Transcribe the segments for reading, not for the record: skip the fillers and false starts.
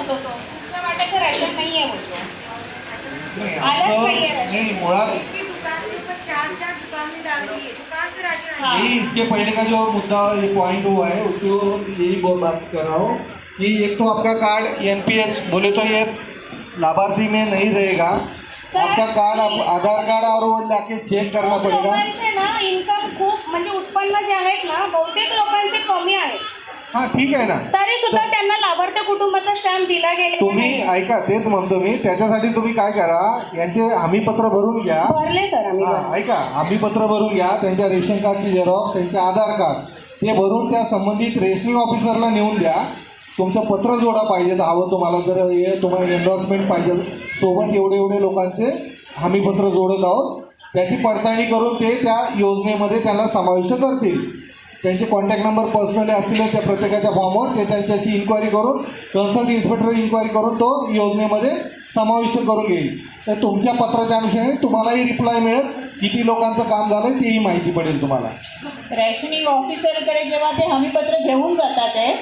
म्हणतो तो, तुमच्या वाट्याचं राशन नाही आहे म्हणतो. नहीं, आलंच नाहीये आपको- राशन. नहीं मुराद की दुकान के ऊपर चार दुकान में डाल दिए तो कहाँ से राशन आएगा? यही इसके पहले का जो मुद्दा ये पॉइंट हुआ है उसको यही बात कर रहा हूँ कि एक तो आपका कार्ड एनपीएच बोले तो ये लाभार्थी में नहीं रहेगा। सर, आपका कार्ड आप आधार कार्ड और वो जाके चेक करना खूप पड़ेगा। लोकांचे ना इन्कम खूप म्हणजे उत्पन्न जे आहेत ना बहुतेक लोकांचे कमी आहे, हाँ ठीक आहे ना, तरी सुद्धा त्यांना लाभार्थी कुटुंबाचा स्टॅम्प दिला गेलेला तुम्ही नाही. ऐका तेच म्हणतो मी, त्याच्यासाठी तुम्ही काय करा, यांचे हमीपत्र भरून घ्या. भरले सर आम्ही हां ऐका, हमीपत्र भरून घ्या, त्यांच्या रेशन कार्डची झेरॉक्स, त्यांचे आधार कार्ड ते भरून त्या संबंधित रेशनिंग ऑफिसरला नेऊन द्या. तुमचं पत्र जोडा पाहिजे तर हवं तुम्हाला, जर हे तुम्हाला एन्डॉर्समेंट पाहिजे सोबत एवढे लोकांचे हमीपत्र जोडत आहोत, त्याची पडताळणी करून ते त्या योजनेमध्ये त्यांना समाविष्ट करतील. त्यांचे कॉन्टॅक्ट नंबर पर्सनली असतील त्या प्रत्येकाच्या फॉर्मवर, ते त्यांच्याशी इन्क्वायरी करून कन्सल्ट इन्स्पेक्टर इन्क्वायरी करून तो योजनेमध्ये समाविष्ट करून घेईल. तर तुमच्या पत्राच्या अनुषंगाने तुम्हालाही रिप्लाय मिळेल, किती लोकांचं काम झालं तेही माहिती पडेल तुम्हाला. रेशनिंग ऑफिसरकडे जेव्हा ते हमीपत्र घेऊन जातात आहे,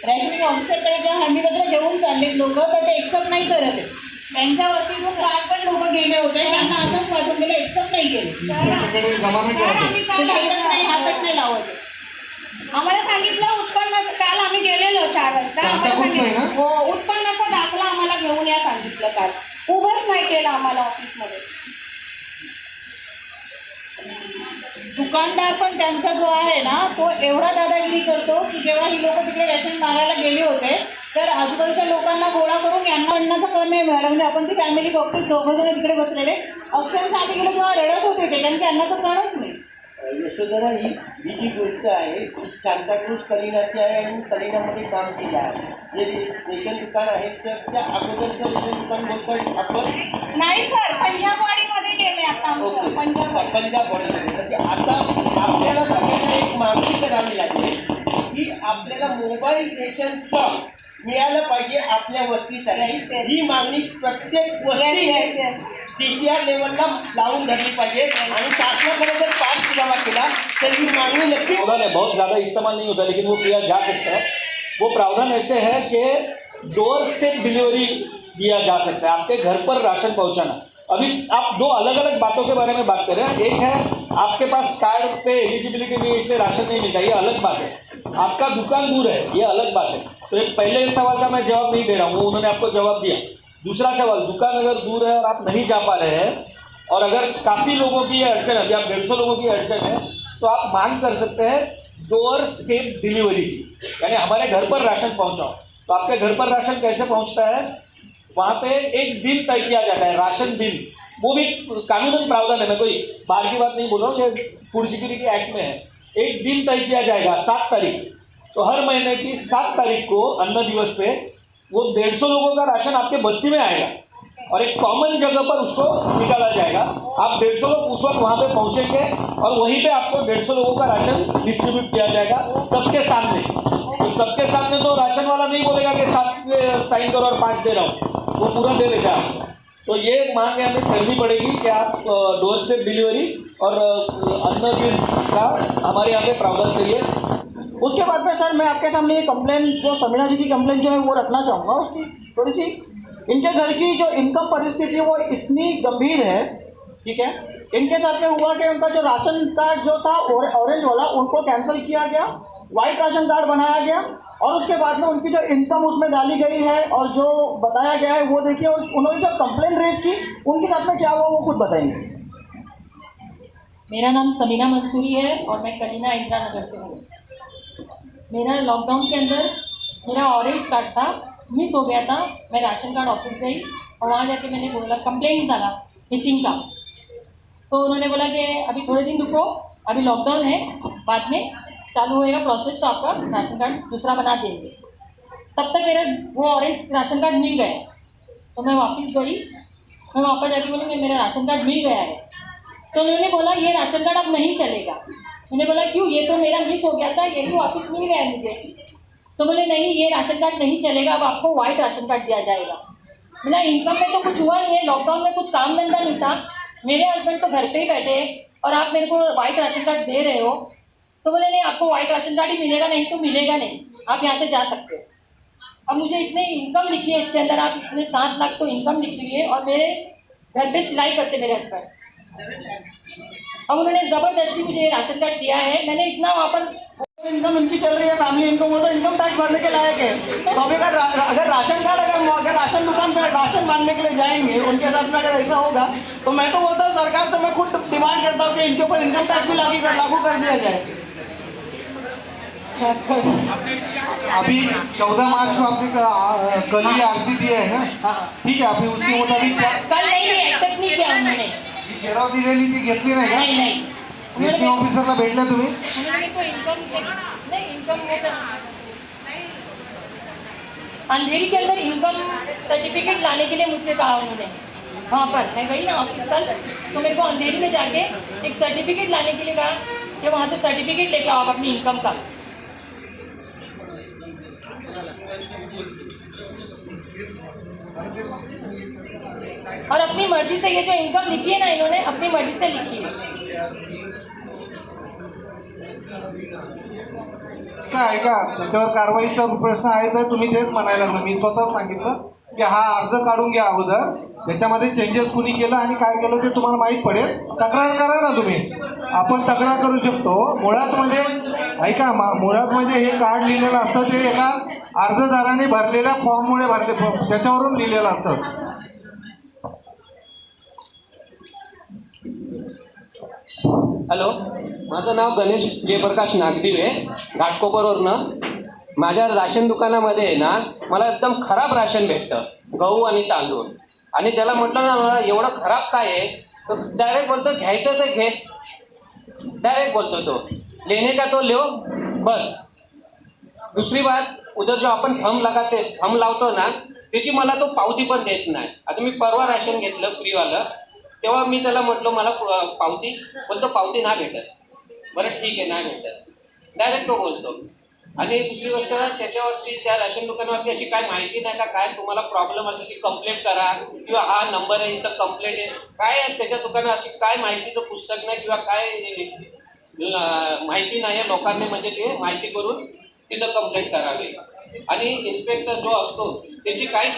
रेशनिंग ऑफिसरकडे जेव्हा हमीपत्र घेऊन चाललेत लोक, तर ते एक्सेप्ट नाही करत आहे. त्यांच्या वतीतून काल पण लोक गेले होते, त्यांना असंच पाठवून दिलं, एक्सेप्ट नाही केले. तुमच्याकडे जमा नाही सर, करत. आम्ही ते काल हातच नाही लावत आहे. आम्हाला सांगितलं उत्पन्नाचं, काल आम्ही गेलेलो 4 वाजता, आम्हाला सांगता होत नाही सांगितलं हो उत्पन्नाचा दाखला आम्हाला घेऊन या सांगितलं, काल उभंच नाही केलं आम्हाला ऑफिसमध्ये. दुकानदार पण त्यांचा जो आहे ना तो एवढा दादागिरी करतो की जेव्हा ही लोक तिकडे रेशन मागायला गेले होते तर आजूबाजूच्या लोकांना गोळा करून यांना अन्नाचा कण नाही मिळाला. म्हणजे आपण ती फॅमिली बघतो, दोघं जण तिकडे बसलेले, अक्षरशः आम्ही गेलो तेव्हा रडत होते ते, कारण की अन्नाचं कणच नाही. यशोधरा ही जी गोष्ट आहे ती सांताक्रूज कलिनाची आहे आणि कलिनामध्ये काम केलं आहे. जे रेशन दुकान आहे त्या अगोदरचं रेशन दुकान बोलतात आपण नाही सर, पंजाबवाडीमध्ये गेले आता आमचं पंजाबवाडी. पंजाबवाडीमध्ये. म्हणजे आता आपल्याला सगळ्यांना एक मागणी करावी लागेल की आपल्याला मोबाईल रेशन शॉप मिळालं पाहिजे आपल्या Yes, वस्तीसाठी. yes. ही मागणी प्रत्येक येस वस्ती येस येस TCR लेवलला लावून धरली पाहिजे आणि शासनाकडे जर पाठपुरावा केला तर ही मागणी नक्की. प्रावधान है, बहुत ज़्यादा इस्तेमाल नहीं होता लेकिन वो किया जा सकता है. वो प्रावधान ऐसे है कि डोर स्टेप डिलीवरी दिया जा सकता है, आपके घर पर राशन पहुंचाना. अभी आप दो अलग अलग बातों के बारे में बात कर रहे हैं. एक है आपके पास कार्ड पे एलिजिबिलिटी नहीं है इसलिए राशन नहीं मिलता, ये अलग बात है. आपका दुकान दूर है, ये अलग बात है. तो एक पहले सवाल का मैं जवाब नहीं दे रहा हूँ, वो उन्होंने आपको जवाब दिया. दूसरा सवाल, दुकान अगर दूर है और आप नहीं जा पा रहे हैं और अगर काफ़ी लोगों की ये अड़चन है, अभी आप 150 लोगों की अड़चन है, तो आप मांग कर सकते हैं डोर स्टेप डिलीवरी की, यानी हमारे घर पर राशन पहुंचाओ. तो आपके घर पर राशन कैसे पहुंचता है, वहाँ पे एक दिन तय किया जाता है, राशन दिन. वो भी कानूनन प्रावधान है, मैं कोई बाहर की बात नहीं बोल रहा हूँ, ये फूड सिक्योरिटी एक्ट में है. एक दिन तय किया जाएगा 7 तारीख, तो हर महीने की 7 तारीख को अन्न दिवस पे वो 150 लोगों का राशन आपके बस्ती में आएगा और एक कॉमन जगह पर उसको निकाला जाएगा. आप 150 लोग उस वक्त वहाँ पे पहुँचेंगे और वहीं पे आपको 150 लोगों का राशन डिस्ट्रीब्यूट किया जाएगा सबके सामने. तो सबके सामने तो राशन वाला नहीं बोलेगा कि 7 साइन करो और 5 दे रहा हूँ, वो पूरा दे देगा आपको. तो ये मांग हमें करनी पड़ेगी कि आप डोर स्टेप डिलीवरी और अन्न दिन का हमारे यहाँ पे प्रावधान करिए. उसके बाद में सर मैं आपके सामने ये कंप्लेन, जो समीना जी की कंप्लेन जो है वो रखना चाहूँगा. उसकी थोड़ी सी, इनके घर की जो इनकम परिस्थिति वो इतनी गंभीर है, ठीक है. इनके साथ में हुआ कि उनका जो राशन कार्ड जो था ऑरेंज वाला उनको कैंसिल किया गया, वाइट राशन कार्ड बनाया गया और उसके बाद में उनकी जो इनकम उसमें डाली गई है और जो बताया गया है वो देखिए. और उन्होंने जो कंप्लेन रेज की उनके साथ में क्या हुआ वो खुद बताएंगे. मेरा नाम समीना मंसूरी है और मैं कलीना इंदिरा नगर से हूँ. मेरा लॉकडाउन के अंदर मेरा ऑरेंज कार्ड था, मिस हो गया था. मैं राशन कार्ड ऑफिस गई और वहाँ जाके मैंने बोला, कंप्लेंट डाला मिसिंग का. तो उन्होंने बोला कि अभी थोड़े दिन रुको, अभी लॉकडाउन है, बाद में चालू होएगा प्रोसेस तो आपका राशन कार्ड दूसरा बना देंगे. तब तक मेरा वो ऑरेंज राशन कार्ड मिल गया. तो मैं वापस गई, मैं वापस जाके बोली कि मेरा राशन कार्ड मिल गया है. तो उन्होंने बोला ये राशन कार्ड अब नहीं चलेगा. मैंने बोला क्यों, ये तो मेरा मिस हो गया था, ये भी वापस मिल गया है मुझे. तो बोले नहीं, ये राशन कार्ड नहीं चलेगा, अब आपको वाइट राशन कार्ड दिया जाएगा. मेरा इनकम में तो कुछ हुआ नहीं है, लॉकडाउन में कुछ काम धंधा नहीं था, मेरे हस्बैंड तो घर पे ही बैठे और आप मेरे को वाइट राशन कार्ड दे रहे हो. तो बोले नहीं, आपको वाइट राशन कार्ड ही मिलेगा, नहीं तो मिलेगा नहीं, आप यहाँ से जा सकते हो. अब मुझे इतनी इनकम लिखी है इसके अंदर, आप इतने 7 लाख तो इनकम लिखी हुई है, और मेरे घर पे सिलाई करते मेरे हस्बैंड। अब उन्होंने ज़बरदस्ती मुझे ये राशन कार्ड दिया है, मैंने इतना वहाँ पर इनकम इनकी चल रही है, फैमिली इनकम, वो तो इनकम टैक्स भरने के लायक है। तो अभी अगर राशन कार्ड अगर राशन दुकान पे राशन मांगने के लिए जाएंगे, उनके साथ में अगर ऐसा होगा, तो मैं तो बोलता हूँ सरकार से मैं खुद डिमांड करता हूँ कि इनके ऊपर इनकम टैक्स भी लागू कर दिया जाए। अभी 14 मार्च को आपने कल ही अर्जी दी है ना? ठीक है, अभी उसके मुताबिक कल नहीं एक्सेप्ट नहीं किया उन्होंने। जेराव दिलेली ती घेतली नाही का? नहीं रेशनिंग ऑफिसरला भेटले तुम्ही? उन्होंने को इनकम नहीं, इनकम वो अंधेरी के अंदर इनकम सर्टिफिकेट लाने के लिए मुझसे कहा उन्होंने। वहाँ पर मैं गई ना ऑफिस कल, तो मेरे को अंधेरी में जाके एक सर्टिफिकेट लाने के लिए कहा कि वहाँ से सर्टिफिकेट लेके आओ अपनी इनकम का। और अपनी मर्जी से ये जो इनकम लिखी है ना, इन्होंने अपनी मर्जी से लिखी है। काय आहे का त्याच्यावर कारवाईचा प्रश्न आहे तर तुम्ही तेच म्हणायला लागलो. मी स्वतःच सांगितलं की हा अर्ज काढून घ्या अगोदर, त्याच्यामध्ये चेंजेस कुणी केलं आणि काय केलं ते तुम्हाला माहीत पडेल. तक्रार करा ना तुम्ही, आपण तक्रार करू शकतो. मुळातमध्ये ऐका, मुळातमध्ये हे कार्ड लिहिलेलं असतं ते एका अर्जदाराने भरलेल्या फॉर्ममुळे त्याच्यावरून लिहिलेलं असतं. हॅलो, माझं नाव गणेश जयप्रकाश नागदिवे, घाटकोपरवरनं. माझ्या राशन दुकानामध्ये आहे ना, मला एकदम खराब राशन भेटतं, गहू आणि तांदूळ. आणि त्याला म्हटलं ना मला एवढं खराब काय आहे, तो डायरेक्ट बोलतो घ्यायचं तर घे. डायरेक्ट बोलतो तो, लेने का तो लो बस. दुसरी बात, उधर जो आपण थंब लावतो ना, त्याची मला तो पावती पण देत नाही. आता मी परवा राशन घेतलं फ्रीवालं, तेव्हा मी त्याला म्हटलं मला पावती, बोलतो पावती नाही भेटत. बरं ठीक आहे, नाही भेटत, डायरेक्ट तो बोलतो. आणि दुसरी गोष्ट, त्याच्यावरती त्या राशन दुकानावरती अशी काय माहिती नाही का, काय तुम्हाला प्रॉब्लेम असेल की कंप्लेंट करा, किंवा हा नंबर आहे इथं कंप्लेंट आहे, काय आहे त्याच्या दुकानात अशी काय माहितीचं पुस्तक नाही किंवा काय माहिती नाही आहे लोकांनी, म्हणजे ते माहिती करून तिथं कंप्लेंट करावी. आणि इन्स्पेक्टर जो असतो त्याची काही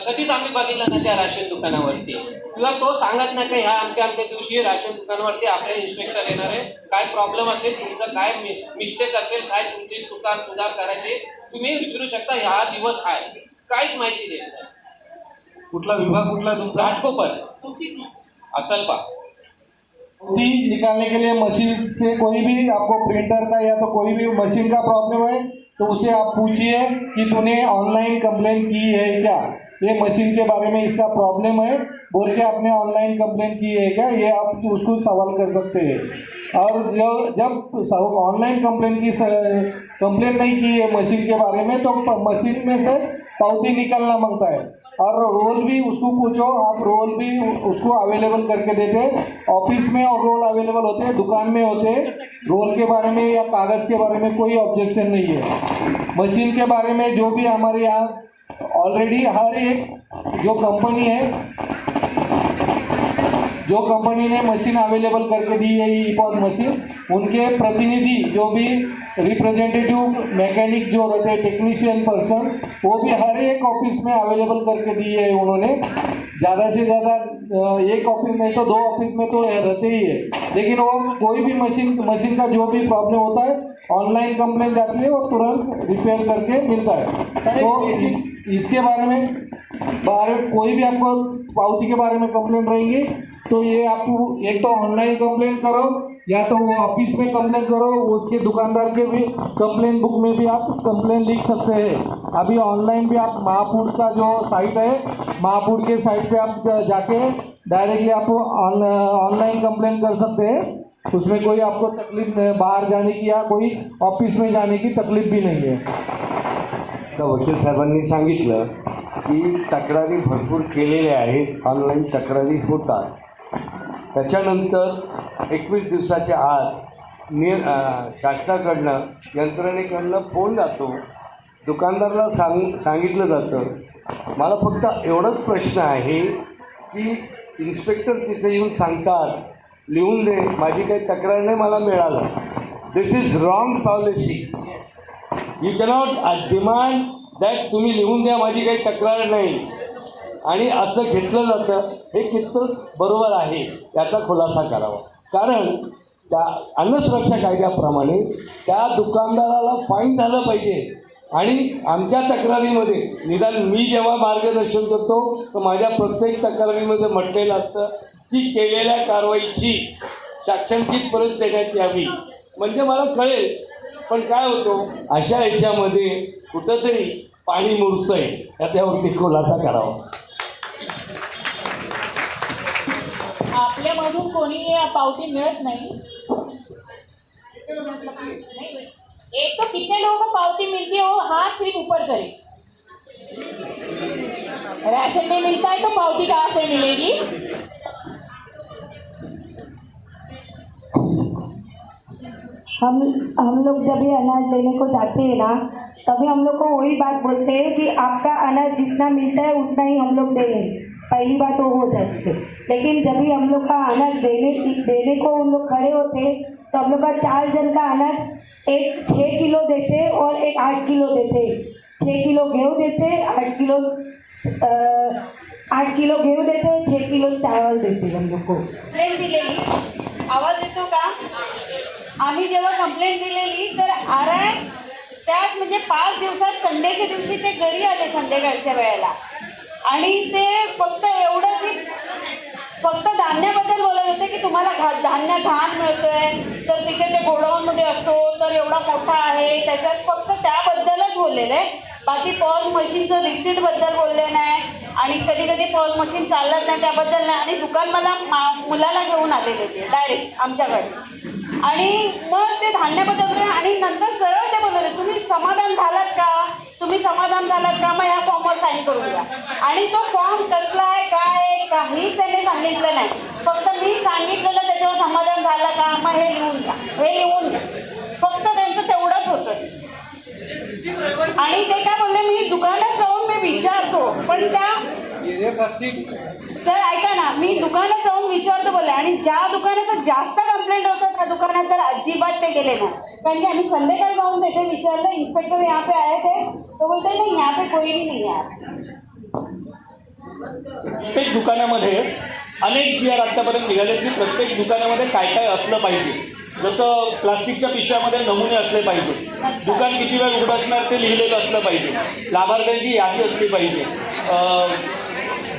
कधीच आम्ही बघितलं नाही त्या राशन दुकानावरती, किंवा तो सांगत नाही का ह्या अमक्या दिवशी राशन दुकानावरती आपले इन्स्पेक्टर येणार आहे, काय प्रॉब्लेम असेल तुमचं, काय मिस्टेक असेल, काय तुमची सुधार करायची तुम्ही विचारू शकता, ह्या दिवस आहे, काहीच माहिती देत नाही. कुठला विभाग कुठला तुमचा? घाटकोपर असल पा. पावती निकालने के लिए मशीन से कोई भी आपको प्रिंटर का या तो कोई भी मशीन का प्रॉब्लम है तो उसे आप पूछिए कि तूने ऑनलाइन कंप्लेंट की है क्या, ये मशीन के बारे में इसका प्रॉब्लम है बोल के आपने ऑनलाइन कंप्लेंट की है क्या, ये आप उसको सवाल कर सकते हैं. और जब ऑनलाइन कंप्लेंट नहीं की है मशीन के बारे में, तो मशीन में से पावती निकालना मांगता है. और रोल भी उसको पूछो, आप रोल भी उसको अवेलेबल करके देते. ऑफिस में और रोल अवेलेबल होते हैं, दुकान में होते हैं. रोल के बारे में या कागज़ के बारे में कोई ऑब्जेक्शन नहीं है. मशीन के बारे में जो भी हमारे यहाँ ऑलरेडी हर एक जो कंपनी है, जो कंपनी ने मशीन अवेलेबल करके दी है ई-पॉस मशीन, उनके प्रतिनिधि जो भी रिप्रेजेंटेटिव मैकेनिक जो रहते हैं, टेक्नीशियन पर्सन, वो भी हर एक ऑफिस में अवेलेबल करके दिए है उन्होंने. ज़्यादा से ज़्यादा एक ऑफिस नहीं तो 2 ऑफिस में तो रहते ही है. लेकिन वो कोई भी मशीन का जो भी प्रॉब्लम होता है, ऑनलाइन कंप्लेंट जाती है, वो तुरंत रिपेयर करके मिलता है. तो इसके बारे में कोई भी आपको पावती के बारे में कंप्लेंट रहेंगी तो ये आपको एक तो ऑनलाइन कंप्लेंट करो या तो वो ऑफिस में कंप्लेंट करो. उसके दुकानदार के भी कंप्लेंट बुक में भी आप कंप्लेंट लिख सकते हैं. अभी ऑनलाइन भी आप महाफूड का जो साइट है, महाफूड के साइट पे आप जाके डायरेक्टली आप ऑनलाइन कंप्लेंट कर सकते हैं. उसमें कोई आपको तकलीफ बाहर जाने की या कोई ऑफिस में जाने की तकलीफ भी नहीं है. तर वकील साहेबांनी सांगितलं की तक्रारी भरपूर केलेल्या आहेत, ऑनलाईन तक्रारी होतात. त्याच्यानंतर 21 दिवसाच्या आत शासनाकडनं यंत्रणेकडनं फोन जातो, दुकानदाराला सांगितलं जातं. मला फक्त एवढंच प्रश्न आहे की इन्स्पेक्टर तिथे येऊन सांगतात लिहून दे, माझी काही तक्रार नाही मला मिळालं. This is wrong policy. You cannot demand that तुम्ही लिहून द्या, माझी काही तक्रार नाही, आणि असं घेतलं जातं, हे कितपत बरोबर आहे याचा खुलासा करावा. कारण त्या अन्नसुरक्षा कायद्याप्रमाणे त्या दुकानदाराला फाईन झालं पाहिजे. आणि आमच्या तक्रारीमध्ये निदान मी जेव्हा मार्गदर्शन करतो तर माझ्या प्रत्येक तक्रारीमध्ये म्हटलेलं असतं की केलेल्या कारवाईची साक्षांकित परत देण्यात यावी, म्हणजे मला कळेल. पण काय होतं, अशा ह्याच्यामध्ये कुठंतरी पाणी मुरतंय, त्याच्यावरती खुलासा करावा. आपल्यामधून कोणी पावती मिळत नहीं. एक तो कितने लोगों को पावती मिलती है, वो हाथ सिर्फ ऊपर करे. राशन नहीं मिलता है तो पावती कहाँ से मिलेगी? हम लोग जब भी अनाज लेने को जाते हैं ना, तभी हम लोग को वही बात बोलते हैं कि आपका अनाज जितना मिलता है उतना ही हम लोग देंगे. पहली बात तो हो जाती है. लेकिन जब भी हम लोग का अनाज देने को हम लोग खड़े होते तो हम लोग का 4 जन का अनाज एक 6 किलो देते और एक 8 किलो देते. 6 किलो गेहूँ देते, 8 किलो गेहूँ देते, 6 किलो चावल देते हम लोग को. कंप्लेंट दिलेली, आवाज येतो का? आम्ही जेव्हा कंप्लेंट दिलेली तर आराय त्याच म्हणजे 5 दिवसात संडेच्या दिवशी ते घरी आले संध्याकाळच्या वेळेला. आणि ते फक्त एवढं की फक्त धान्याबद्दल बोलत होते की तुम्हाला धान्य घाण मिळतोय, तर तिथे ते गोडाऊनमध्ये असतो तर एवढा मोठा आहे, त्याच्यात फक्त त्याबद्दलच बोललेले. बाकी पॉज मशीनचं रिसीटबद्दल बोलले नाही, आणि कधी कधी पॉज मशीन चालत नाही त्याबद्दल नाही. आणि दुकान मला मुलाला घेऊन आलेले ते डायरेक्ट आमच्याकडे, आणि मग ते धान्याबद्दल. आणि नंतर सरळ ते बोलले, तुम्ही समाधान झालात का, तुम्ही समाधान झालात का, मग ह्या फॉर्मवर साईन करून द्या. आणि तो फॉर्म कसला आहे काय आहे काहीच त्यांनी सांगितलं नाही. फक्त मी सांगितलेलं त्याच्यावर समाधान झालं का, मग हे लिहून द्या, हे लिहून द्या. फक्त त्यांचं तेवढंच होतं. आणि ते काय बोलले, मी दुकानात जाऊन मी विचारतो, पण त्या सर ऐका ना, मी दुकानात जाऊन विचारतो बोलले. आणि ज्या दुकानात जास्त कंप्लेंट होतं त्या दुकानात तर अजिबात ते गेले नाही. कारण की आम्ही संध्याकाळी जाऊन त्याचे विचारलं, इंस्पेक्टर यहाँ पे आए थे तो बोलते नहीं यहाँ पे कोई भी नहीं है. प्रत्येक दुकानामध्ये अनेक जी आर आत्तापर्यंत निघाले की प्रत्येक दुकानामध्ये काय काय असलं पाहिजे. जसं प्लास्टिकच्या पिशव्यामध्ये नमुने असले पाहिजे, दुकान किती वेळ उघडं असणार ते लिहिलेलं असलं पाहिजे, लाभार्थ्यांची यादी असली पाहिजे.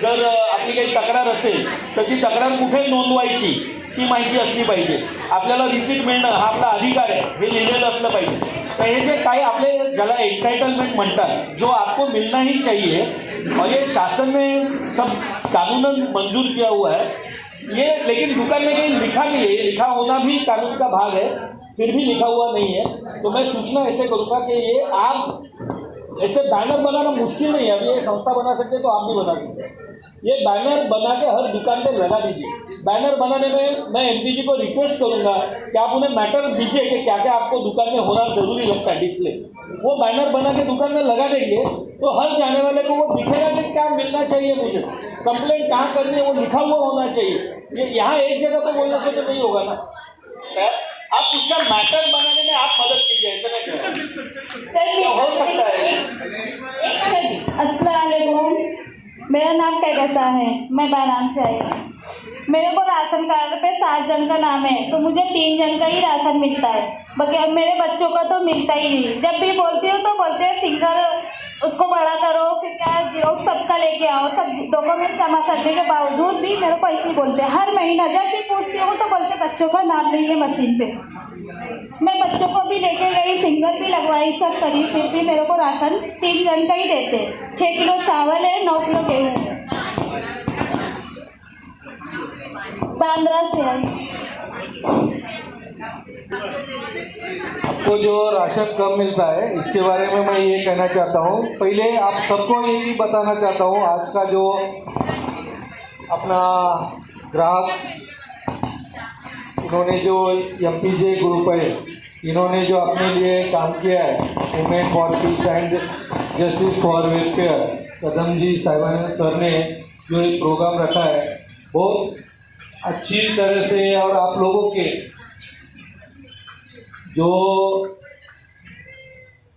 जर आपली काही तक्रार असेल तर ती तक्रार कुठे नोंदवायची ती माहिती असली पाहिजे. आपल्याला रिसीट मिळणं हा आपला अधिकार आहे हे लिहिलेलं असलं पाहिजे. तर हे जे काही आपले ज्याला एंटाइटलमेंट म्हणतात, जो आपको मिलना ही चाहिए, और ये शासन ने सब कानूनन मंजूर किया हुआ है ये, लेकिन दुकान में कहीं लिखा नहीं है. लिखा होना भी कानून का भाग है, फिर भी लिखा हुआ नहीं है. तो मैं सूचना ऐसे करूँगा कि ये आप ऐसे बैनर बनाना मुश्किल नहीं है. अभी ये संस्था बना सकते तो आप भी बना सकते हैं. ये बैनर बना के हर दुकान पे लगा दीजिए. बैनर बनाने में मैं एमपीजी को रिक्वेस्ट करूंगा कि आप उन्हें मैटर दीजिए कि क्या क्या आपको दुकान में होना ज़रूरी लगता है डिस्प्ले. वो बैनर बना के दुकान में लगा देंगे तो हर जाने वाले को वो दिखेगा कि क्या मिलना चाहिए, मुझे कंप्लेंट कहाँ करनी है वो लिखा हुआ होना चाहिए. ये यहाँ एक जगह पर बोलने से तो नहीं होगा ना. आप उसका मैटर बनाने में आप मदद कीजिए, ऐसा नहीं करें. हो सकता है. अस्सलाम वालेकुम, मेरा नाम कैसा है, मैं बहराम से आई हूँ. मेरे को राशन कार्ड पे 7 जन का नाम है, तो मुझे 3 जन का ही राशन मिलता है. बाकी मेरे बच्चों का तो मिलता ही नहीं. जब भी बोलती हूँ तो बोलते हैं फिंगर उसको बड़ा करो, फिर क्या जीरोक्स सबका लेके आओ. सब डॉक्यूमेंट जमा करने के बावजूद भी मेरे को ऐसे ही बोलते हैं. हर महीना जब भी पूछती हूँ तो बोलते बच्चों का नाम नहीं है मशीन पे. मैं बच्चों को भी लेके गई, फिंगर भी लगवाई, सब करी, फिर भी मेरे को राशन 3 जन का ही देते. 6 किलो चावल है, 9 किलो गेहूँ है. बांद्रा से है. आपको जो राशन कम मिलता है इसके बारे में मैं ये कहना चाहता हूँ. पहले आप सबको ये भी बताना चाहता हूँ, आज का जो अपना ग्राहक इन्होंने जो एमपीजे ग्रुप है, इन्होंने जो अपने लिए काम किया है, women for peace and justice for welfare, Kadam ji साहिबान सर ने जो ये प्रोग्राम रखा है बहुत अच्छी तरह से, और आप लोगों के जो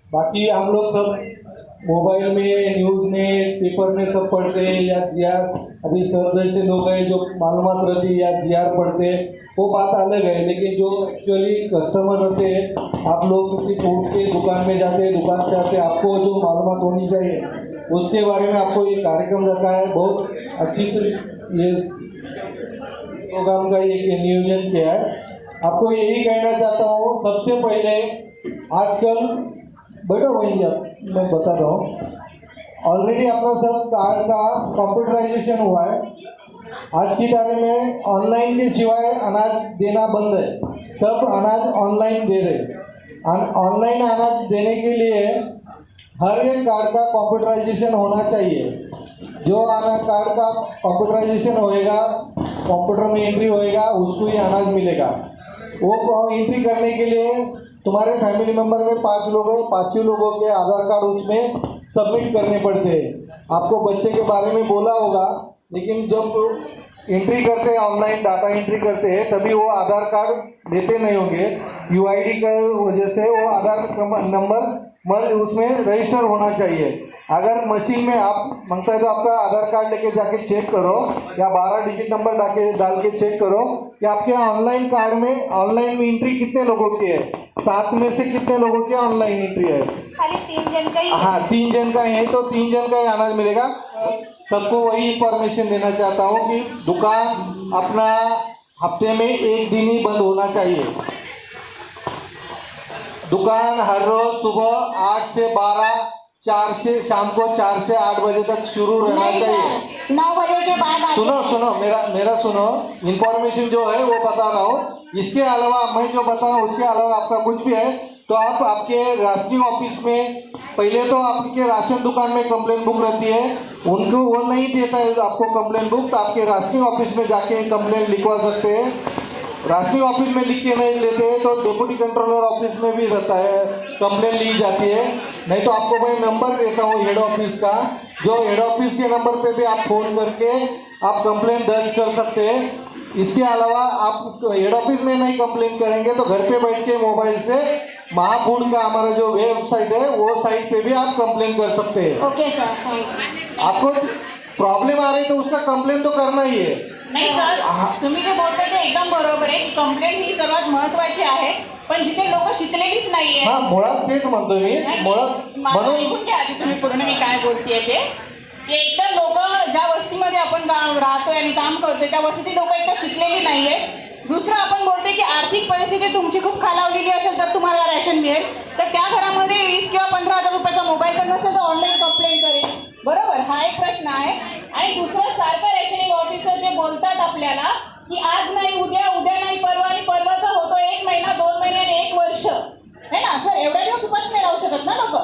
बाकी हम लोग सब मोबाइल में, न्यूज़ में, पेपर में सब पढ़ते हैं या जीआर, अभी सर जैसे लोग हैं जो मालूमात रहती है या जीआर पढ़ते हैं, वो बात अलग है। लेकिन जो एक्चुअली कस्टमर रहते हैं, आप लोग किसी उठ के दुकान में जाते हैं, दुकान से आते, आपको जो मालूमात होनी चाहिए उसके बारे में आपको ये कार्यक्रम रखा है। बहुत अच्छी ये प्रोग्राम का ये नियोजन किया है। आपको यही कहना चाहता हूँ, सबसे पहले आजकल बैठो वहीं आप, मैं बता रहा हूँ, ऑलरेडी अपना सब कार्ड का कंप्यूटराइजेशन हुआ है। आज की तारीख में ऑनलाइन के सिवाय अनाज देना बंद है, सब अनाज ऑनलाइन दे रहे। ऑनलाइन अनाज देने के लिए हर एक कार्ड का कंप्यूटराइजेशन होना चाहिए। जो कार्ड का कंप्यूटराइजेशन होएगा, कंप्यूटर में एंट्री होएगा, उसको ही अनाज मिलेगा। वो एंट्री करने के लिए तुम्हारे फैमिली मेंबर में 5 लोग हैं, 5 लोगों के आधार कार्ड उसमें सबमिट करने पड़ते हैं। आपको बच्चे के बारे में बोला होगा, लेकिन जब एंट्री करते हैं, ऑनलाइन डाटा एंट्री करते हैं, तभी वो आधार कार्ड देते नहीं होंगे। यूआईडी की वजह से वो आधार नंबर उसमें रजिस्टर होना चाहिए। अगर मशीन में आप मांगता है तो आपका आधार कार्ड लेके जाके चेक करो, या 12 डिजिट नंबर डाल के चेक करो कि आपके ऑनलाइन कार्ड में ऑनलाइन में एंट्री कितने लोगों की है, 7 में से कितने लोगों की ऑनलाइन एंट्री है। खाली 3 जन का ही। हाँ, 3 जन का है तो 3 जन का ही अनाज मिलेगा। सबको वही इंफॉर्मेशन देना चाहता हूँ कि दुकान अपना हफ्ते में 1 दिन ही बंद होना चाहिए। दुकान हर रोज सुबह 8 से 12, 4 से शाम को 4 से 8 बजे तक शुरू रहना चाहिए। 9 बजे के बाद सुनो मेरा सुनो, इंफॉर्मेशन जो है वो बता रहा हूँ। इसके अलावा मैं जो बता रहा हूँ उसके अलावा आपका कुछ भी है तो आप आपके राशनिंग ऑफिस में, पहले तो आपके राशन दुकान में कंप्लेंट बुक रहती है, उनको वो नहीं देता है आपको कंप्लेंट बुक, तो आपके राशनिंग ऑफिस में जाके कंप्लेंट लिखवा सकते हैं। राशनिंग ऑफिस में लिख के नहीं लेते तो डिप्टी कंट्रोलर ऑफिस में भी रहता है, कंप्लेंट ली जाती है। नहीं तो आपको मैं नंबर देता हूँ हेड ऑफिस का, जो हेड ऑफिस के नंबर पे भी आप फ़ोन करके आप कंप्लेंट दर्ज कर सकते हैं। इसके अलावा आप हेड ऑफिस में नहीं कंप्लेंट करेंगे तो घर पे बैठ के मोबाइल से महाफूड का हमारा जो वेबसाइट है वो साइट पे भी आप कंप्लेंट कर सकते हैं। ओके सर, आपको प्रॉब्लम आ रही तो उसका कंप्लेंट तो करना ही है। नाही सर, तुम्ही जे बोलता ते एकदम बरोबर आहे. कंप्लेंट ही सर्वात महत्त्वाची आहे, पण जिथे लोक शिकलेलीच नाहीये. हा, मुळात तेच म्हणतो मी, मुळात म्हणून ऐकून घ्या आधी तुम्ही पूर्ण मी काय बोलतेय ते. एकदम लोक ज्या वस्तीमध्ये आपण राहतोय आणि काम करतोय त्या वस्तीतील लोक एकदा शिकलेली नाहीये. दुसरं आपण बोलतोय की आर्थिक परिस्थिती तुमची खूप खालावलेली असेल तर तुम्हाला रॅशन मिळेल, तर त्या घरामध्ये 20 किंवा 15,000 रुपयाचा मोबाईल तर नसेल तर ऑनलाईन कंप्लेंट करेल. बरोबर, हा एक प्रश्न आहे. आणि दुसरं सारखं रेशनिंग ऑफिसर जे बोलतात आपल्याला की आज नाही उद्या, उद्या नाही परवा, आणि परवाचा होतो 1 महिना, 2 महिने आणि 1 वर्ष, है ना सर. एवढ्या दिवस उपास नाही राहू शकत ना लोक.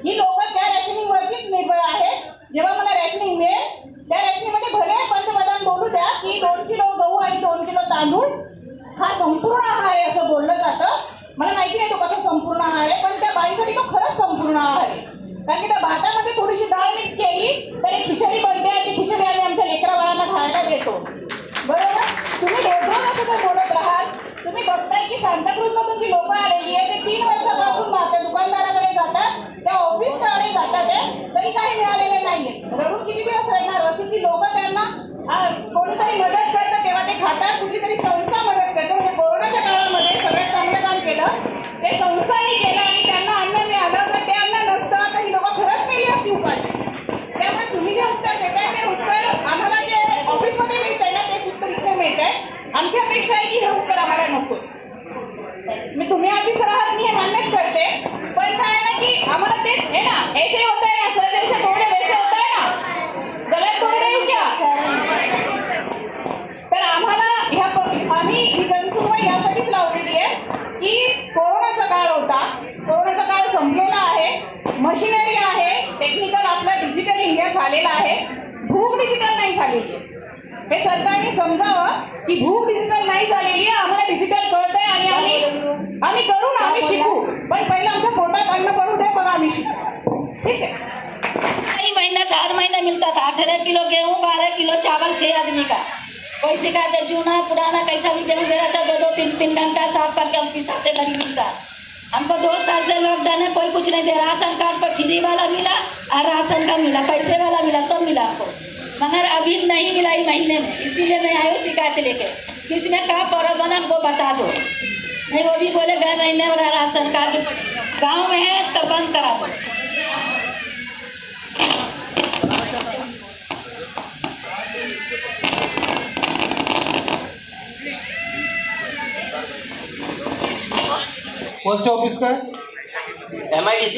ही लोक त्या रॅशनिंगवरतीच निर्भर आहेत. जेव्हा मला रॅशनिंग मिळेल त्या रॅशनिंगमध्ये भले पंतप्रधान बोलू द्या की 2 किलो गहू आणि 2 किलो तांदूळ हा संपूर्ण आहार आहे असं बोललं जातं. मला माहिती नाही तो कसा संपूर्ण आहार आहे, पण त्या बाईसाठी तो खरंच संपूर्ण आहार आहे. कारण की त्या भातामध्ये थोडीशी डाळ मिक्स केली तर एक खिचडी बनते, आणि ती खिचडी आम्ही आमच्या लेकरा बाळांना खायला देतो. बरोबर, तुम्ही रोज असं जर बोलत राहाल. तुम्ही बघताय की सांताक्रूजमधून जी लोकं आलेली आहे ते 3 वर्षापासून त्या दुकानदाराकडे जातात, त्या ऑफिसकडे जातात आहे, तरी काही मिळालेले नाहीये. रडून किती दिवस राहणार. अशी ती लोकं त्यांना कोणीतरी मदत करतं तेव्हा ते खातात, कुठलीतरी संस्था मदत करते. म्हणजे कोरोनाच्या काळामध्ये सगळ्यात चांगलं काम केलं ते संस्थांनी केलं आणि त्यांना अन्न मिळालं. तर ते अन्न नसतं तर ही लोकं खरंच मेली असती उपाशी. त्यामुळे तुम्ही जे उत्तर देताय ते उत्तर आम्हाला जे ऑफिसमध्ये मिळतंय ना तेच उत्तर इथे मिळतंय. आमची अपेक्षा आहे की हे उत्तर आम्हाला नको. मी तुम्ही ऑफिसर आहात मी हे मान्यच करते, पण काय आहे ना की आम्हाला तेच आहे ना, ऐसे होत आहे ना सर, जैसे तोडे वैसे होत आहे ना, गलत तोड रही हूं क्या. तर आम्हाला आम्ही ही जनसुनवाई यासाठीच लावलेली आहे की कोरोनाचा काळ होता, कोरोनाचा काळ संपलेला आहे, मशिनरी आहे, टेक्निकल आपलं डिजिटल इंडिया झालेला आहे, भूक डिजिटल नाही झालेली आहे. हे सरकारने समजावं की भूक डिजिटल नाही झालेली आहे, आम्हाला डिजिटल कळतंय आणि आम्ही करू ना, आम्ही शिकू, पण पहिलं आमच्या पोटात अन्न पडू दे, बघा आम्ही शिकू. ठीक है. कई महीना 4 महीने मिलता था. 18 किलो गेहूँ, 12 किलो चावल 6 आदमी का. कोई शिकायत जूना पुराना कैसा भी गेहूँ दे रहा था, 2-2, 3-3 घंटा साफ करके ऑफिस आते नहीं मिलता. हमको 2 साल से लॉकडाउन है, कोई कुछ नहीं दे। राशन कार्ड पर फ्री वाला मिला और राशन का मिला, पैसे वाला मिला, सब मिला हमको, मगर अभी नहीं मिला ही महीने में। इसीलिए मैं आई हूँ शिकायत लेके, किसी में क्या प्रॉब्लम है हमको बता दो। नहीं वो भी बोले गए महीने वाला राशन कार्ड गाँव में है तो बंद करा दो। कौन से ऑफिस का है? MIDC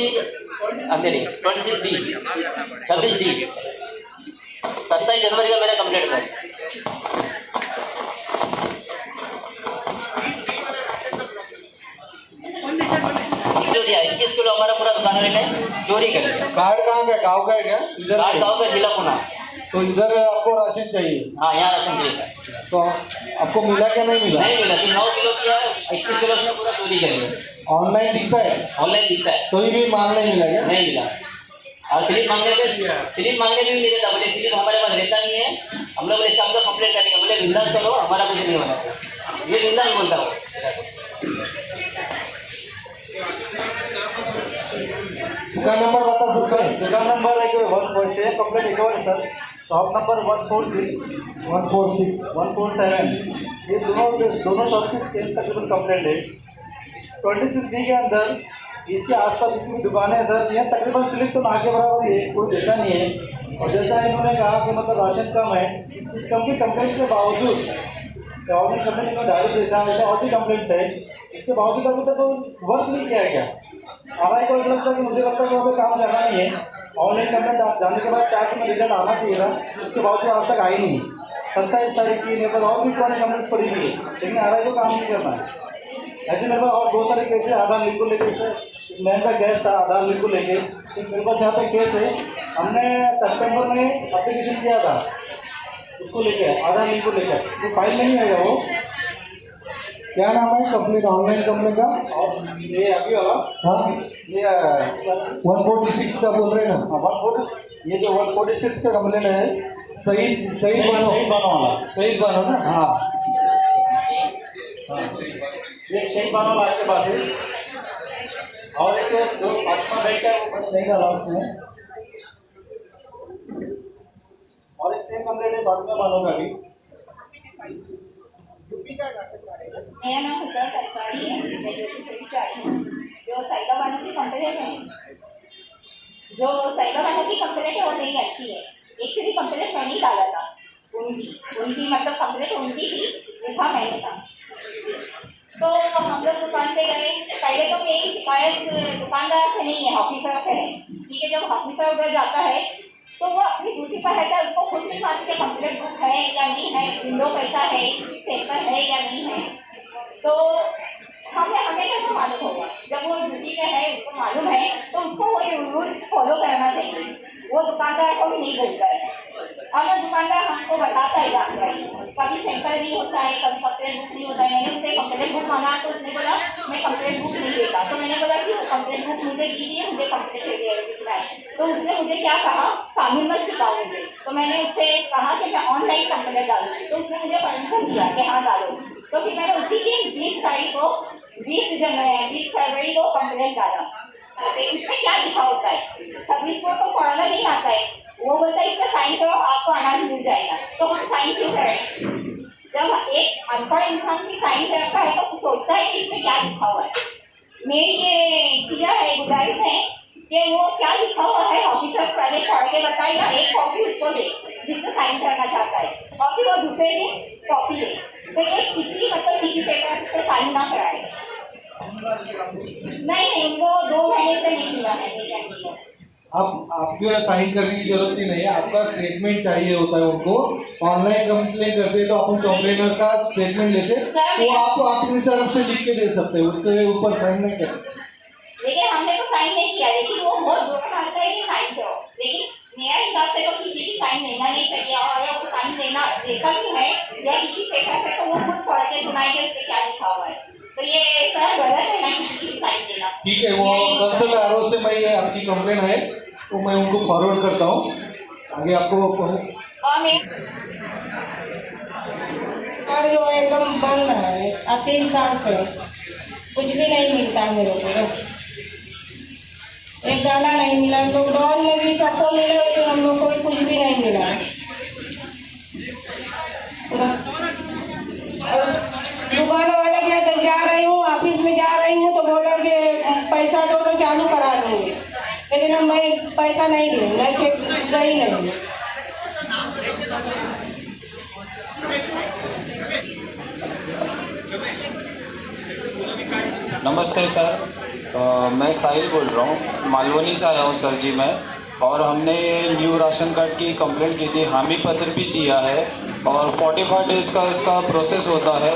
अंधेरी 26D 26D 27 जनवरी का मेरा कंप्लीट था। जो दिया 21 किलो हमारा पूरा दुकान लेके चोरी कर लिया। कार्ड कहाँ का है? गाँव का है क्या? इधर कार्ड गाँव का, जिला पुणे। तो इधर आपको राशन चाहिए? हाँ, यहाँ राशन दिया। तो आपको मिला क्या नहीं मिला? नहीं मिला, 9 किलो किया, 21 किलो में पूरा चोरी कर लिया। ऑनलाइन दिखता है? ऑनलाइन दिखता है, कोई भी माल नहीं मिला क्या? नहीं मिला। और स्लिप मांगने पे भी नहीं देता, बोले स्लिप हमारे पास रहता नहीं है, हम लोग ऐसा हमको कंप्लेंट करेंगे। बोले बिंदास करो, हमारा कुछ नहीं होना। ये बिंदास बोलता हूँ। दुकान नंबर बता सकते हैं? दुकान नंबर एक 1 से कंप्लेंट एक और है सर। शॉप नंबर 146 146 147, ये दोनों शॉप की सेम तकरीबन कंप्लेंट है। 26D के अंदर इसके आसपास जितनी भी दुकानें हैं सर, यह तकरीबन स्लिप तो ना के बराबर है, कोई देखा नहीं है। और जैसा इन्होंने कहा कि मतलब राशन कम है, इस कम की कंप्लेंट के बावजूद और भी कंप्लेंट में डायरेक्ट जैसा ऐसा और भी कंप्लेंट्स है, इसके बावजूद अभी तक वर्क नहीं किया है क्या? RI को ऐसा लगता है कि मुझे लगता है कि वहाँ पे काम करना नहीं है। ऑनलाइन कंप्लेंट जाने के बाद 4 दिन में रिजल्ट आना चाहिए था, उसके बावजूद आज तक आई नहीं। 27 तारीख की मेरे पास और भी पुराने कंप्लेंट्स पड़ी हुई है, लेकिन RI को काम नहीं करना है। ऐसे मेरे पास और बहुत सारे केस है आधार लिंक को लेकर। जैसे मैन का गैस था आधार लिंक को लेके, तो मेरे पास यहाँ पे केस है। हमने सितंबर में एप्लीकेशन किया था उसको लेके, आधार लिंक को लेकर, तो फाइल में नहीं आएगा वो। क्या नाम है कंप्लीट ऑनलाइन कंप्लेंट का? और ये अभी वाला, हाँ, ये 146 का बोल रहे हैं ना? 140, ये जो 146 का कंप्लेंट है, सही बानो वाला, सही बानो ना? हाँ, एक शहीद बानो वाला आपके पास है, और एक जो फातिमा बेट का वो नहीं डाला उसमें, और एक सेम कंप्लेंट है फातिमा बानो का भी। मेरा नाम हुसैन अंसारी है, मैं ज्योति से आई हूँ। जो साइबा बानो की कंप्लेंट है, वो नहीं करती है। एक भी कंप्लेंट मैं नहीं डाला था, उनकी मतलब कंप्लेंट उनकी थी, लिखा मैंने था। तो हम लोग दुकान पे गए, पहले तो मेरी शिकायत दुकानदार से नहीं है, ऑफिसर से है। ठीक है, जब ऑफिसर उधर जाता है तो वो अपनी ड्यूटी पर रहता है, उसको खुद नहीं मालूम कि कंप्लेंट बुक है या नहीं है, विंडो कैसा है, सेंटर है या नहीं है। तो हमें कैसे मालूम होगा? जब वो ड्यूटी पे है, उसको मालूम है, तो उसको वो रूल्स फॉलो करना चाहिए। वो दुकानदार को भी नहीं बोलता है। अगर दुकानदार हमको बताता है कभी सेंटर नहीं होता है, कभी कंप्लेंट बुक नहीं होता है। मैंने उससे कंप्लेंट बुक मांगा तो उसने बोला मैं कंप्लेंट बुक नहीं देता। तो मैंने बोला कि वो कंप्लेंट बुक मुझे दीजिए, मुझे कंप्लेंट लिखना है। तो उसने मुझे क्या कहा, कानून मत सिखाओ मुझे। तो मैंने उससे कहा कि मैं ऑनलाइन कंप्लेंट डालूंगी, तो उसने मुझे परमिशन दिया कि हाँ डालो। तो फिर मैंने उसी दिन 20 फरवरी को कंप्लेंट डाला। इसमें क्या लिखा होता है, सभी को तो पढ़ना नहीं आता है। वो बोलता है इसका साइन करो, आपको अनाज मिल जाएगा। तो हम साइन क्यों करें? जब एक अनपढ़ इंसान की साइन करता है तो सोचता है कि इसमें क्या लिखा हुआ है। मेरी ये गुजारिश है कि वो क्या लिखा हुआ है ऑफिसर पहले पढ़ के बताएगा, एक कॉपी उसको दे जिससे साइन करना चाहता है, और फिर वो दूसरे दिन कॉपी ले। तो ये किसी पेपर पे साइन ना कराए। नहीं, उनको 2 महीने से नहीं मिला है। आपको साइन करने की जरूरत ही नहीं है, आपका स्टेटमेंट चाहिए होता है उनको। ऑनलाइन कंप्लेन करते हैं तो अपन कंप्लेनर का स्टेटमेंट लेते वो आपको अपनी तरफ से लिख के दे सकते हैं, उसके ऊपर साइन नहीं करते। लेकिन हमने तो साइन नहीं किया, लेकिन वो बहुत जोर मारता है कि साइन करो। लेकिन मेरा हिसाब से तो किसी की साइन लेना नहीं चाहिए, और अगर वो साइन देता भी है या किसी पेपर पे, तो वो खुद पढ़ के सुनाएंगे उसमें क्या लिखा हुआ है। तो ये सर गलत है ना किसी की साइन देना। ठीक है, वो कंसल्ट आरओ से मैं आपकी कंप्लेन है तो मैं उनको फॉरवर्ड करता हूँ, आगे आपको। और मैं जो एकदम बंद है 3 साल से कुछ भी नहीं मिलता मेरे को, एक दाना नहीं मिला। लॉकडाउन में भी सबको मिला, लेकिन हम लोग को कुछ भी नहीं मिला। दुकान वाले क्या तो जा रही हूँ, ऑफिस में जा रही हूँ तो बोला कि पैसा दो तो चालू करा दूँगी, लेकिन अब मैं पैसा नहीं दूँ, मैं गई नहीं। नमस्ते सर, मैं साहिल बोल रहा हूँ, मालवनी से आया हूँ सर जी मैं। और हमने न्यू राशन कार्ड की कंप्लेंट की थी, हामी पत्र भी दिया है और 45 डेज़ का इसका प्रोसेस होता है,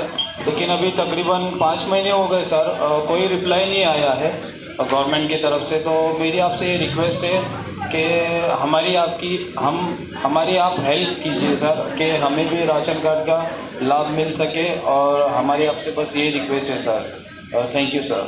लेकिन अभी तकरीबन 5 महीने हो गए सर, कोई रिप्लाई नहीं आया है गवर्नमेंट की तरफ से। तो मेरी आपसे ये रिक्वेस्ट है कि हमारी आप हेल्प कीजिए सर, कि हमें भी राशन कार्ड का लाभ मिल सके, और हमारी आपसे बस ये रिक्वेस्ट है सर। Thank you sir.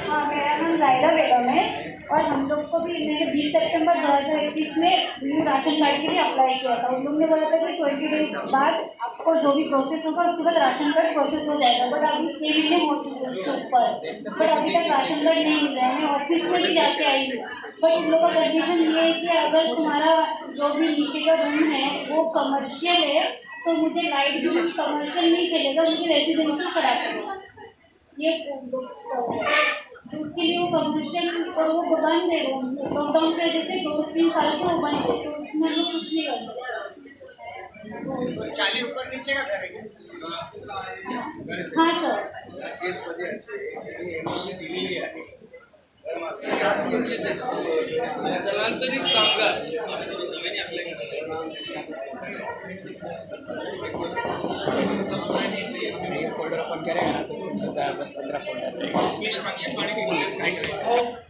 हाँ, मेरा नाम जायदा बेगम है और हम लोग को भी मैंने 20 सितंबर 2021 में न्यू राशन कार्ड के लिए अप्लाई किया था। उन लोग ने बोला था कि 20 डेज बाद आपको जो भी प्रोसेस होगा उसके बाद राशन कार्ड प्रोसेस हो जाएगा, बट अभी 6 महीने हो चुके उसके ऊपर, बट अभी तक राशन कार्ड नहीं मिल रहा है। मैं ऑफिस में भी जाके आई हूँ, बट इन लोगों का कंडीशन ये है कि अगर तुम्हारा जो भी नीचे का रूम है वो कमर्शियल है तो मुझे लाइट बिल कमर्शियल नहीं चलेगा, मुझे रेजिडेंशियल करा दो। ये उसके लिए वो कमर्शियल और वो बंद है, लॉकडाउन की वजह से 2-3 साल से वो बंद है, तो उसमें लोग कुछ नहीं कर सकते। 40 ऊपर नीचे का घर है। हाँ सर,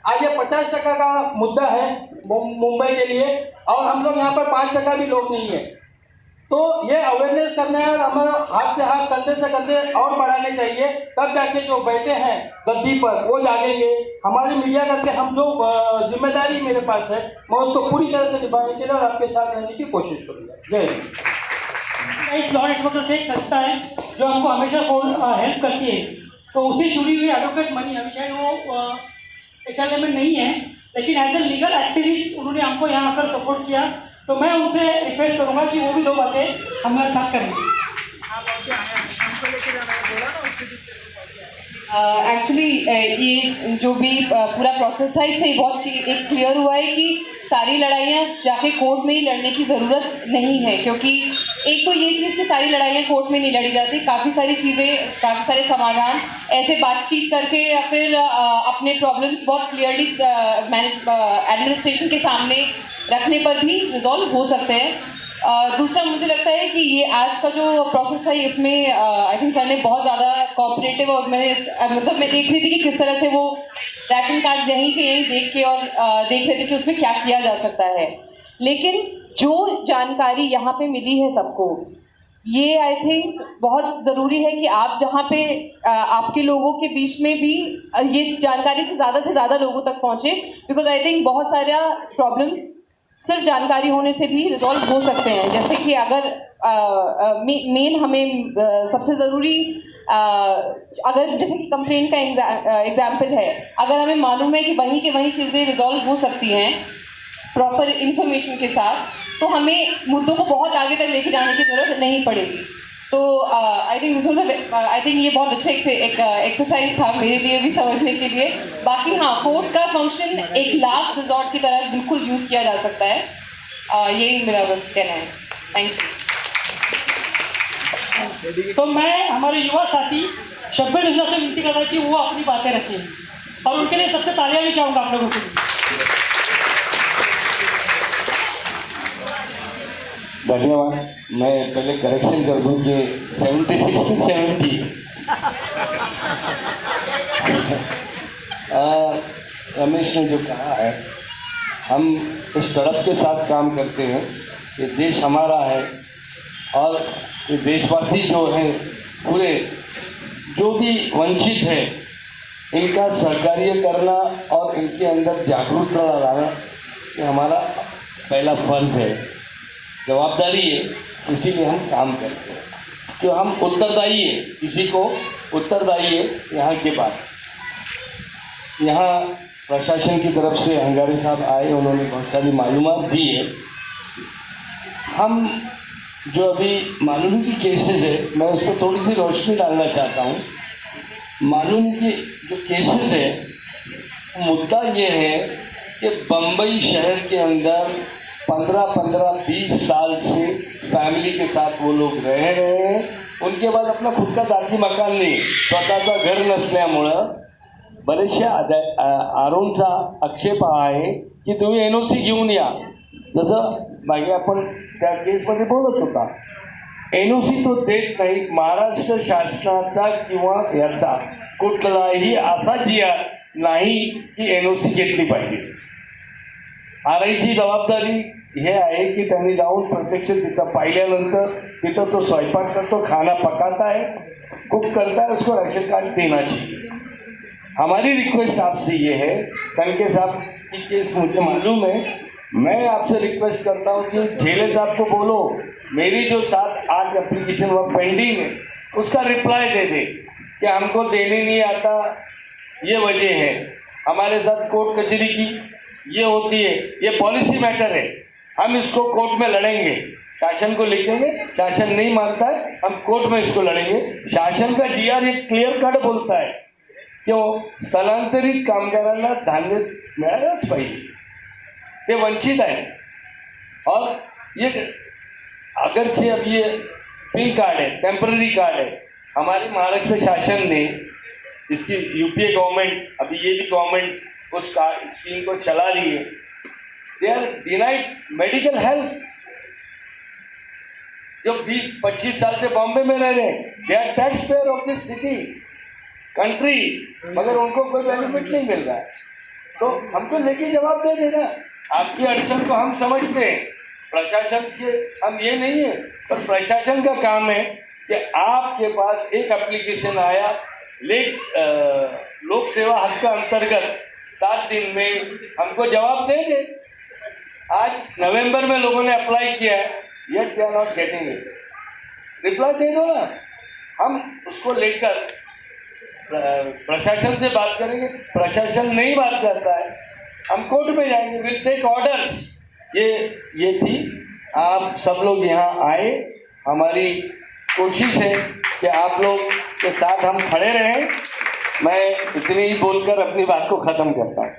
आज ये 50% का मुद्दा है मुंबई के लिए, और हम लोग यहाँ पर 5% भी लोग नहीं है। तो ये अवेयरनेस करना है, हमारा हाथ से हाथ, कंधे से कंधे और बढ़ाने चाहिए, तब जाके जो बैठे हैं गद्दी पर वो जागेंगे। हमारी मीडिया करके हम जो जिम्मेदारी मेरे पास है मैं उसको पूरी तरह से निभाने के लिए और आपके साथ रहने की कोशिश करूँगा। जय हिंद। इस लॉ नेटवर्क एक संस्था है जो हमको हमेशा हेल्प करती है, तो उसे जुड़ी हुई एडवोकेट मनी, अभी शायद वो HLM में नहीं है, लेकिन एज ए लीगल एक्टिविस्ट उन्होंने हमको यहाँ आकर सपोर्ट किया, तो मैं उनसे रिक्वेस्ट करूँगा कि वो भी 2 बातें हमारे साथ करेंगे। एक्चुअली ये जो भी पूरा प्रोसेस था, इससे बहुत एक क्लियर हुआ है कि सारी लड़ाइयाँ जाके कोर्ट में ही लड़ने की ज़रूरत नहीं है, क्योंकि एक तो ये चीज़ कि सारी लड़ाइयाँ कोर्ट में नहीं लड़ी जाती, काफ़ी सारी चीज़ें, काफ़ी सारे समाधान ऐसे बातचीत करके या फिर अपने प्रॉब्लम्स बहुत क्लियरली एडमिनिस्ट्रेशन के सामने रखने पर भी रिजॉल्व हो सकते हैं। दूसरा मुझे लगता है कि ये आज का जो प्रोसेस है इसमें आई थिंक सर ने बहुत ज़्यादा कोऑपरेटिव, और मैं देख रही थी कि किस तरह से वो राशन कार्ड यहीं के यहीं देख के और देख रहे थे कि उसमें क्या किया जा सकता है। लेकिन जो जानकारी यहाँ पे मिली है सबको, ये आई थिंक बहुत ज़रूरी है कि आप जहाँ पे आपके लोगों के बीच में भी ये जानकारी से ज़्यादा लोगों तक पहुँचे, बिकॉज आई थिंक बहुत सारा प्रॉब्लम्स सिर्फ जानकारी होने से भी रिजॉल्व हो सकते हैं। जैसे कि अगर मेन हमें सबसे ज़रूरी अगर जैसे कि कंप्लेंट का एग्जाम्पल है, अगर हमें मालूम है कि वहीं के वहीं चीज़ें रिजॉल्व हो सकती हैं प्रॉपर इंफॉर्मेशन के साथ, तो हमें मुद्दों को बहुत आगे तक लेके जाने की ज़रूरत नहीं पड़ेगी। तो I think this was I think ये बहुत अच्छा एक एक्सरसाइज था मेरे लिए भी समझने के लिए। बाकी हाँ, कोर्ट का फंक्शन एक लास्ट रिजॉर्ट की तरह बिल्कुल यूज़ किया जा सकता है, यही मेरा बस कहना है। Thank you. तो मैं हमारे युवा साथी शब्बीर मिर्जा से विनती कर रहा कि वो अपनी बातें रखें और उनके लिए सबसे तालियां भी चाहूँगा आप लोगों को। धन्यवाद। मैं पहले करेक्शन कर दूँ कि 76 से 70 रमेश ने जो कहा है, हम इस तड़प के साथ काम करते हैं। ये देश हमारा है और ये देशवासी जो हैं पूरे, जो भी वंचित है, इनका सहकार्य करना और इनके अंदर जागरूकता लाना ये हमारा पहला फर्ज है, जवाबदारी है। इसीलिए हम काम करते हैं, कि हम उत्तरदायी है किसी को उत्तरदायी है यहाँ के बाद। यहाँ प्रशासन की तरफ से अंगारी साहब आए, उन्होंने बहुत सारी मालूमात दी है। हम जो अभी मालूमी की केसेस है, मैं उस पर थोड़ी सी रोशनी डालना चाहता हूँ। मालूम की जो केसेस है, मुद्दा ये है कि बम्बई शहर के अंदर 15-20 साल से फैमिली के साथ वो लोग रह रहे हैं। उनके बाद अपना खुद का जाती मकान नाही, स्वतःचा घर नसल्यामुळं बरेचशा आरोंचा आक्षेप आहे की तुम्ही NOC घेऊन या। जसं मागे आपण त्या केसमध्ये बोलत होता, NOC तो देत नाही। महाराष्ट्र शासनाचा किंवा याचा कुठलाही असा GR नाही की NOC घेतली पाहिजे। RIची जबाबदारी हे आहे कि त्यांनी जाऊन प्रत्यक्ष तिथं पाहिल्यानंतर तिथं तो स्वयंपाक करतो, खाना पकाता है, कुक करता है, उसको राशन कार्ड देना चाहिए। हमारी रिक्वेस्ट आपसे ये है, संके साहब की केस मुझे मालूम है, मैं आपसे रिक्वेस्ट करता हूँ कि झेले साहब को बोलो मेरी जो 7-8 एप्लीकेशन वो पेंडिंग है उसका रिप्लाई दे दे कि हमको देने नहीं आता, ये वजह है। हमारे साथ कोर्ट कचहरी की ये होती है, ये पॉलिसी मैटर है, हम इसको कोर्ट में लड़ेंगे, शासन को लिखेंगे, शासन नहीं मानता है हम कोर्ट में इसको लड़ेंगे। शासन का GR एक क्लियर कट बोलता है क्यों स्थलांतरित कामगारांना धान्य मिळालंच पाहिजे, ते वंचित आहेत। और ये अगरचे अब ये पिंक कार्ड है, टेम्पररी कार्ड है, हमारे महाराष्ट्र शासन ने इसकी UPA गवर्नमेंट, अभी ये भी गवर्नमेंट उस कार्ड स्कीम को चला रही है। They are denied medical health. जो 20-25 साल से बॉम्बे में रह रहे हैं, they are tax payer of this city country, मगर उनको कोई बेनिफिट नहीं मिल रहा है। तो हमको लेके जवाब दे देना। आपकी अड़चन को हम समझते हैं, प्रशासन के हम ये नहीं है, पर प्रशासन का काम है कि आपके पास एक एप्लीकेशन आया लोक सेवा हक का अंतर्गत 7 दिन में हमको जवाब दे दे। आज नवंबर में लोगों ने अप्लाई किया है, yet they are not getting it. Reply दे दो ना, हम उसको लेकर प्रशासन से बात करेंगे। प्रशासन नहीं बात करता है, हम कोर्ट में जाएंगे, विल टेक ऑर्डर्स। ये थी, आप सब लोग यहाँ आए, हमारी कोशिश है कि आप लोग के साथ हम खड़े रहें। मैं इतनी ही बोलकर अपनी बात को ख़त्म करता हूँ।